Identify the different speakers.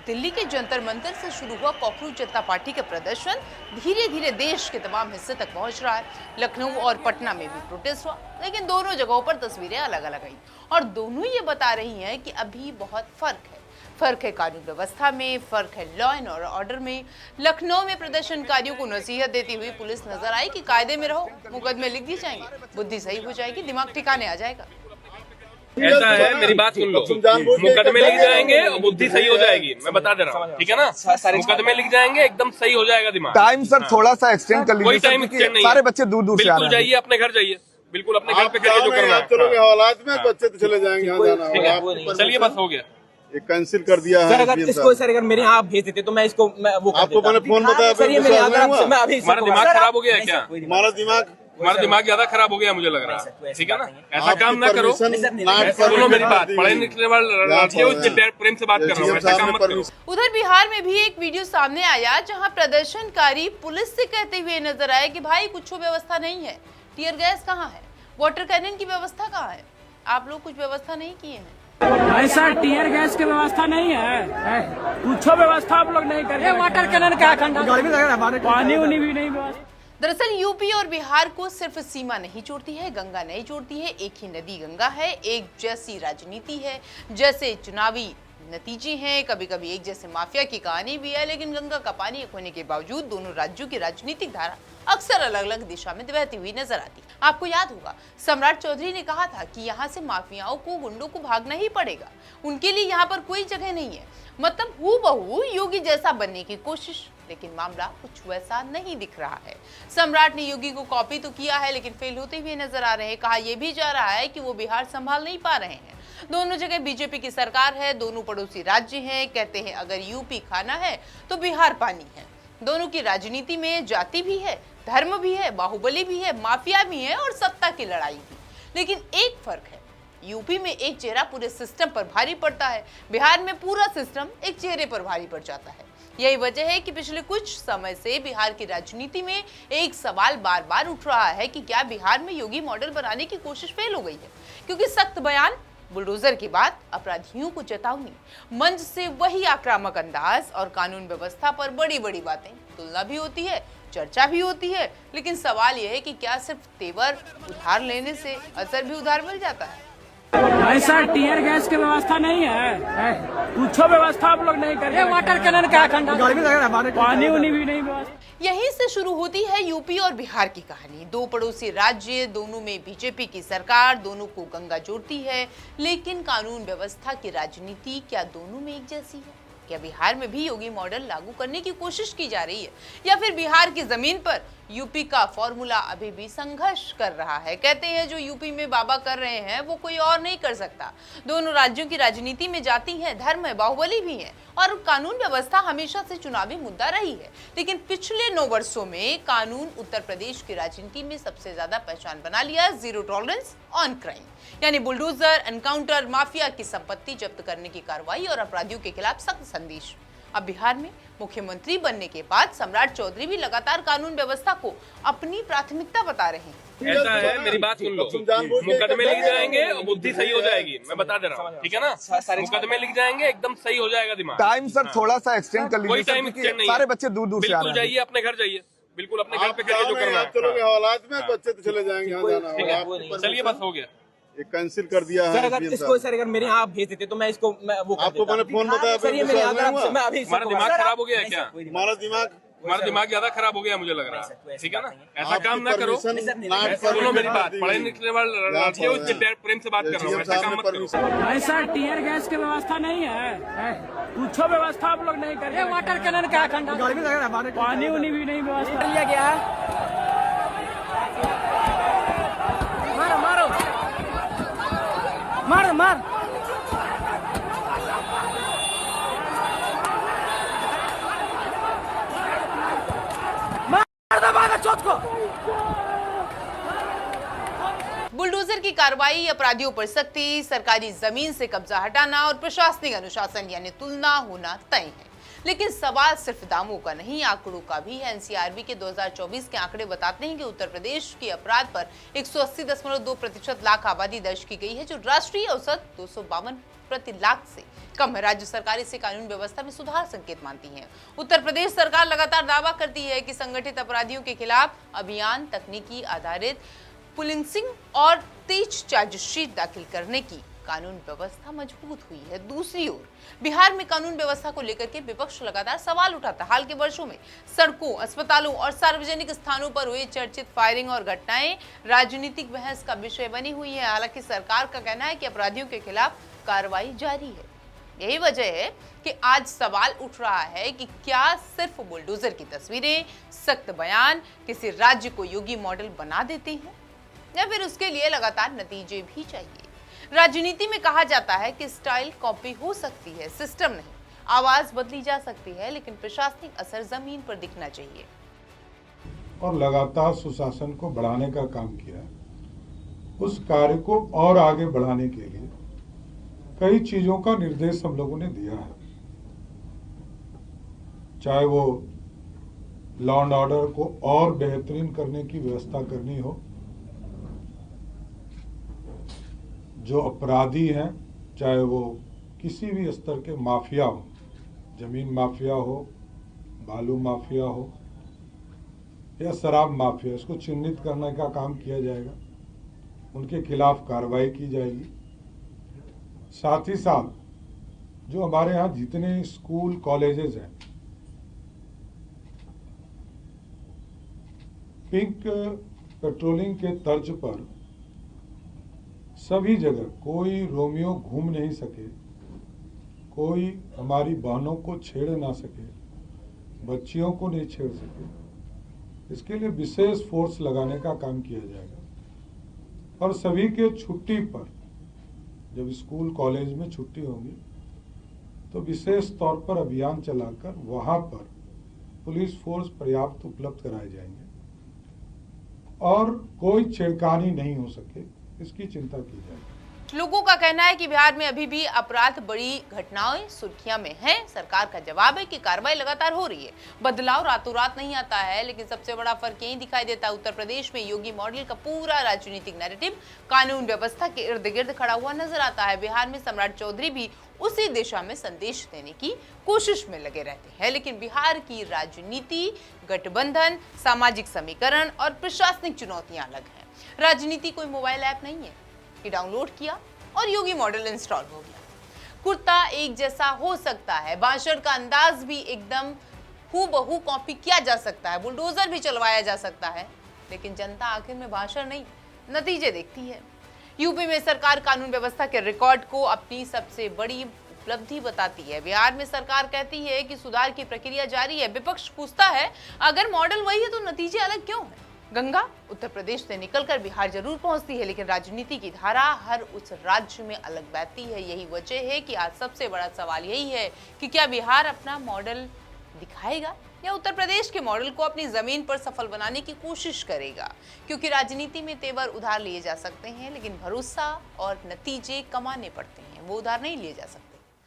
Speaker 1: दिल्ली के जंतर मंतर से शुरू हुआ कॉकरोच जनता पार्टी का प्रदर्शन धीरे धीरे देश के तमाम हिस्से तक पहुंच रहा है। लखनऊ और पटना में भी प्रोटेस्ट हुआ, लेकिन दोनों जगहों पर तस्वीरें अलग अलग आई और दोनों ये बता रही हैं कि अभी बहुत फर्क है कानून व्यवस्था में, फर्क है लॉ एंड ऑर्डर में। लखनऊ में प्रदर्शनकारियों को नसीहत देती हुई पुलिस नजर आई कि कायदे में रहो, मुकदमे लिख दिए जाएंगे, बुद्धि सही हो जाएगी, दिमाग ठिकाने आ जाएगा।
Speaker 2: ऐसा है, मेरी बात सुन लो, मुकदमे लिख जाएंगे और बुद्धि सही हो जाएगी, मैं बता दे रहा हूँ, ठीक है ना। मुकदमे लिख जाएंगे, एकदम सही हो जाएगा दिमाग।
Speaker 3: टाइम सर थोड़ा सा एक्सटेंड कर लीजिए।
Speaker 2: कोई टाइम एक्सटेंड नहीं,
Speaker 3: सारे बच्चे दूर दूर से आ रहे हैं।
Speaker 2: जाइए अपने घर जाइए, बिल्कुल अपने घर पे करिए जो करना है।
Speaker 4: चलोगे हवालात में, बच्चे तो चले जाएंगे, यहाँ जाना
Speaker 2: ठीक है, चलिए बस हो गया।
Speaker 4: ये कैंसिल कर दिया है
Speaker 5: सर। अगर इसको सर अगर मेरे यहाँ भेज देते तो मैं इसको वो
Speaker 4: आपको मैंने फोन बताया
Speaker 5: सर, ये मेरे मैं अभी
Speaker 2: हमारा दिमाग खराब हो गया है क्या?
Speaker 4: हमारा
Speaker 2: दिमाग ज्यादा खराब हो गया मुझे लग रहा है, ठीक है ना। ऐसा काम ना करो, सुनो मेरी बात, पढ़े लिखने वाले प्रेम से बात कर रहा हूँ, ऐसा काम मत करो।
Speaker 1: उधर बिहार में भी एक वीडियो सामने आया जहां प्रदर्शनकारी पुलिस से कहते हुए नजर आए कि भाई कुछ व्यवस्था नहीं है, टियर गैस कहाँ है, वाटर कैनन की व्यवस्था कहाँ है, आप लोग कुछ व्यवस्था नहीं किए हैं।
Speaker 6: ऐसा टियर गैस की व्यवस्था नहीं है, कुछ व्यवस्था आप लोग नहीं कर रहे। वाटर कैनन का पानी उनी भी नहीं व्यवस्था।
Speaker 1: दरअसल यूपी और बिहार को सिर्फ सीमा नहीं जोड़ती है, गंगा नहीं जोड़ती है, एक ही नदी गंगा है, एक जैसी राजनीति है, जैसे चुनावी नतीजे हैं, कभी कभी एक जैसे माफिया की कहानी भी है, लेकिन गंगा का पानी एक होने के बावजूद दोनों राज्यों की राजनीतिक धारा अक्सर अलग अलग दिशा में बहती हुई नजर आती। आपको याद होगा सम्राट चौधरी ने कहा था कि यहाँ से माफियाओं को, गुंडों को भागना ही पड़ेगा, उनके लिए यहाँ पर कोई जगह नहीं है। मतलब हूबहू योगी जैसा बनने की कोशिश, लेकिन मामला कुछ वैसा नहीं दिख रहा है। सम्राट ने योगी को कॉपी तो किया है, लेकिन फेल होते हुए नजर आ रहे हैं। कहा यह भी जा रहा है कि वो बिहार संभाल नहीं पा रहे हैं। दोनों जगह बीजेपी की सरकार है, दोनों पड़ोसी राज्य हैं। कहते हैं अगर यूपी खाना है तो बिहार पानी है। दोनों की राजनीति में जाति भी है, धर्म भी है, बाहुबली भी है, माफिया भी है और सत्ता की लड़ाई भी। लेकिन एक फर्क है, यूपी में एक चेहरा पूरे सिस्टम पर भारी पड़ता है, बिहार में पूरा सिस्टम एक चेहरे पर भारी पड़ जाता है। यही वजह है कि पिछले कुछ समय से बिहार की राजनीति में एक सवाल बार बार उठ रहा है कि क्या बिहार में योगी मॉडल बनाने की कोशिश फेल हो गई है। क्योंकि सख्त बयान, बुलडोजर के बाद अपराधियों को चेतावनी, मंच से वही आक्रामक अंदाज और कानून व्यवस्था पर बड़ी बड़ी बातें, तुलना भी होती है, चर्चा भी होती है, लेकिन सवाल यह है कि क्या सिर्फ तेवर उधार लेने से असर भी उधार मिल जाता है।
Speaker 6: ऐसा टियर गैस की व्यवस्था नहीं है, कुछ व्यवस्था आप लोग नहीं कर रहे। वाटर कैनन का पानी उनी भी नहीं व्यवस्था।
Speaker 1: यहीं से शुरू होती है यूपी और बिहार की कहानी। दो पड़ोसी राज्य, दोनों में बीजेपी की सरकार, दोनों को गंगा जोड़ती है, लेकिन कानून व्यवस्था की राजनीति क्या दोनों में एक जैसी है? क्या बिहार में भी योगी मॉडल लागू करने की कोशिश की जा रही है, या फिर बिहार की जमीन पर यूपी का फॉर्मूला अभी भी संघर्ष कर रहा है? कहते हैं जो यूपी में बाबा कर रहे हैं वो कोई और नहीं कर सकता। दोनों राज्यों की राजनीति में जाति है, धर्म है, बाहुबली भी है और कानून व्यवस्था हमेशा से चुनावी मुद्दा रही है। लेकिन पिछले 9 वर्षों में कानून उत्तर प्रदेश की राजनीति में सबसे ज्यादा पहचान बना लिया, जीरो टॉलरेंस ऑन क्राइम, यानी बुलडोजर, एनकाउंटर, माफिया की संपत्ति जब्त करने की कार्रवाई और अपराधियों के खिलाफ सख्त संदेश। अब बिहार में मुख्यमंत्री बनने के बाद सम्राट चौधरी भी लगातार कानून व्यवस्था को अपनी प्राथमिकता बता रहे हैं।
Speaker 2: ऐसा है, मेरी बात सुन लो, मुकदमे लिख जाएंगे और बुद्धि सही हो जाएगी, मैं बता दे रहा हूँ, ठीक है ना। मुकदमे लिख जाएंगे, एकदम सही हो जाएगा दिमाग।
Speaker 3: टाइम सर थोड़ा सा एक्सटेंड कर लीजिए।
Speaker 2: कोई टाइम एक्सटेंड नहीं,
Speaker 3: सारे बच्चे दूर दूर से आ रहे हैं।
Speaker 2: जाइए अपने घर जाइए, बिल्कुल अपने घर पे करिए जो करना है।
Speaker 4: चलोगे हवालात में, बच्चे तो चले जाएंगे, यहाँ जाना
Speaker 2: ठीक है, चलिए बस हो गया।
Speaker 4: ये कैंसिल कर दिया है
Speaker 5: सर। अगर इसको सर अगर मेरे यहाँ भेज देते तो मैं इसको वो
Speaker 4: आपको मैंने फोन बताया
Speaker 5: सर, ये मेरे यहाँ मैं अभी
Speaker 2: हमारा दिमाग खराब हो गया है क्या?
Speaker 4: हमारा
Speaker 2: दिमाग ज्यादा खराब हो गया मुझे लग रहा है, ठीक है ना। ऐसा काम ना करो, सुनो मेरी बात, पढ़े लिखने वाले प्रेम से बात कर रहा हूँ, ऐसा काम मत करो।
Speaker 6: ऐसा टियर गैस की व्यवस्था नहीं है, कुछ व्यवस्था आप लोग नहीं कर रहे। वाटर कैनन का पानी उनी भी नहीं व्यवस्था लिया गया है। मार मार
Speaker 1: बुलडोजर की कार्रवाई, अपराधियों पर सख्ती, सरकारी जमीन से कब्जा हटाना और प्रशासनिक अनुशासन यानी तुलना होना तय है। लेकिन सवाल सिर्फ दामों का नहीं, आंकड़ों का भी है। एनसीआरबी के 2024 के आंकड़े बताते हैं कि उत्तर प्रदेश के अपराध पर 180.2% लाख आबादी दर्ज की गई है, जो राष्ट्रीय औसत 252 प्रति लाख से कम है। राज्य सरकार इसे कानून व्यवस्था में सुधार संकेत मानती है। उत्तर प्रदेश सरकार लगातार दावा करती है कि संगठित अपराधियों के खिलाफ अभियान, तकनीकी आधारित पुलिसिंग और तेज चार्जशीट दाखिल करने की कानून व्यवस्था मजबूत हुई है। दूसरी ओर बिहार में कानून व्यवस्था को लेकर के विपक्ष लगातार सवाल उठाता है। हाल के वर्षों में सड़कों, अस्पतालों और सार्वजनिक स्थानों पर हुई चर्चित फायरिंग और घटनाएं राजनीतिक बहस का विषय बनी हुई है। हालांकि सरकार का कहना है कि अपराधियों के खिलाफ कार्रवाई जारी है। यही वजह है कि आज सवाल उठ रहा है कि क्या सिर्फ बुलडोजर की तस्वीरें, सख्त बयान किसी राज्य को योगी मॉडल बना देते हैं, या फिर उसके लिए लगातार नतीजे भी चाहिए। राजनीति में कहा जाता है कि स्टाइल कॉपी हो सकती है, सिस्टम नहीं। आवाज बदली जा सकती है, लेकिन प्रशासनिक असर जमीन पर दिखना चाहिए।
Speaker 7: और लगातार सुशासन को बढ़ाने का काम किया। उस कार्य को और आगे बढ़ाने के लिए कई चीजों का निर्देश हम लोगों ने दिया है। चाहे वो लॉ एंड ऑर्डर को और बेहतरीन करने की व्यवस्था करनी हो, जो अपराधी हैं, चाहे वो किसी भी स्तर के माफिया हो, जमीन माफिया हो, बालू माफिया हो या शराब माफिया, इसको चिन्हित करने का काम किया जाएगा। उनके खिलाफ कार्रवाई की जाएगी। साथ ही साथ जो हमारे यहाँ जितने स्कूल कॉलेजेस हैं, पिंक पेट्रोलिंग के तर्ज पर सभी जगह कोई रोमियो घूम नहीं सके, कोई हमारी बहनों को छेड़ ना सके, बच्चियों को नहीं छेड़ सके, इसके लिए विशेष फोर्स लगाने का काम किया जाएगा। और सभी के छुट्टी पर, जब स्कूल कॉलेज में छुट्टी होगी तो विशेष तौर पर अभियान चलाकर वहां पर पुलिस फोर्स पर्याप्त उपलब्ध कराए जाएंगे और कोई छेड़खानी नहीं हो सके, इसकी चिंता की जाएगी।
Speaker 1: लोगों का कहना है कि बिहार में अभी भी अपराध बड़ी घटनाएं सुर्खियां में हैं। सरकार का जवाब है कि कार्रवाई लगातार हो रही है। बदलाव रातों रात नहीं आता है, लेकिन सबसे बड़ा फर्क यही दिखाई देता है। उत्तर प्रदेश में योगी मॉडल का पूरा राजनीतिक नैरेटिव कानून व्यवस्था के इर्द गिर्द खड़ा हुआ नजर आता है। बिहार में सम्राट चौधरी भी उसी दिशा में संदेश देने की कोशिश में लगे रहते हैं। लेकिन बिहार की राजनीति, गठबंधन, सामाजिक समीकरण और प्रशासनिक चुनौतियां अलग हैं। राजनीति कोई मोबाइल ऐप नहीं है कि डाउनलोड किया और योगी मॉडल इंस्टॉल हो गया। कुर्ता एक जैसा हो सकता है, भाषण का अंदाज भी एकदम हूबहू कॉपी किया जा सकता है, बुलडोजर भी चलवाया जा सकता है, लेकिन जनता आखिर में भाषण नहीं, नतीजे देखती है। यूपी में सरकार कानून व्यवस्था के रिकॉर्ड को अपनी सबसे बड़ी उपलब्धि बताती है। बिहार में सरकार कहती है कि सुधार की प्रक्रिया जारी है। विपक्ष पूछता है, अगर मॉडल वही है तो नतीजे अलग क्यों है? गंगा उत्तर प्रदेश से निकलकर बिहार जरूर पहुंचती है, लेकिन राजनीति की धारा हर उस राज्य में अलग बहती है। यही वजह है कि आज सबसे बड़ा सवाल यही है कि क्या बिहार अपना मॉडल दिखाएगा या उत्तर प्रदेश के मॉडल को अपनी जमीन पर सफल बनाने की कोशिश करेगा। क्योंकि राजनीति में तेवर उधार लिए जा सकते हैं, लेकिन भरोसा और नतीजे कमाने पड़ते हैं, वो उधार नहीं लिए जा सकते।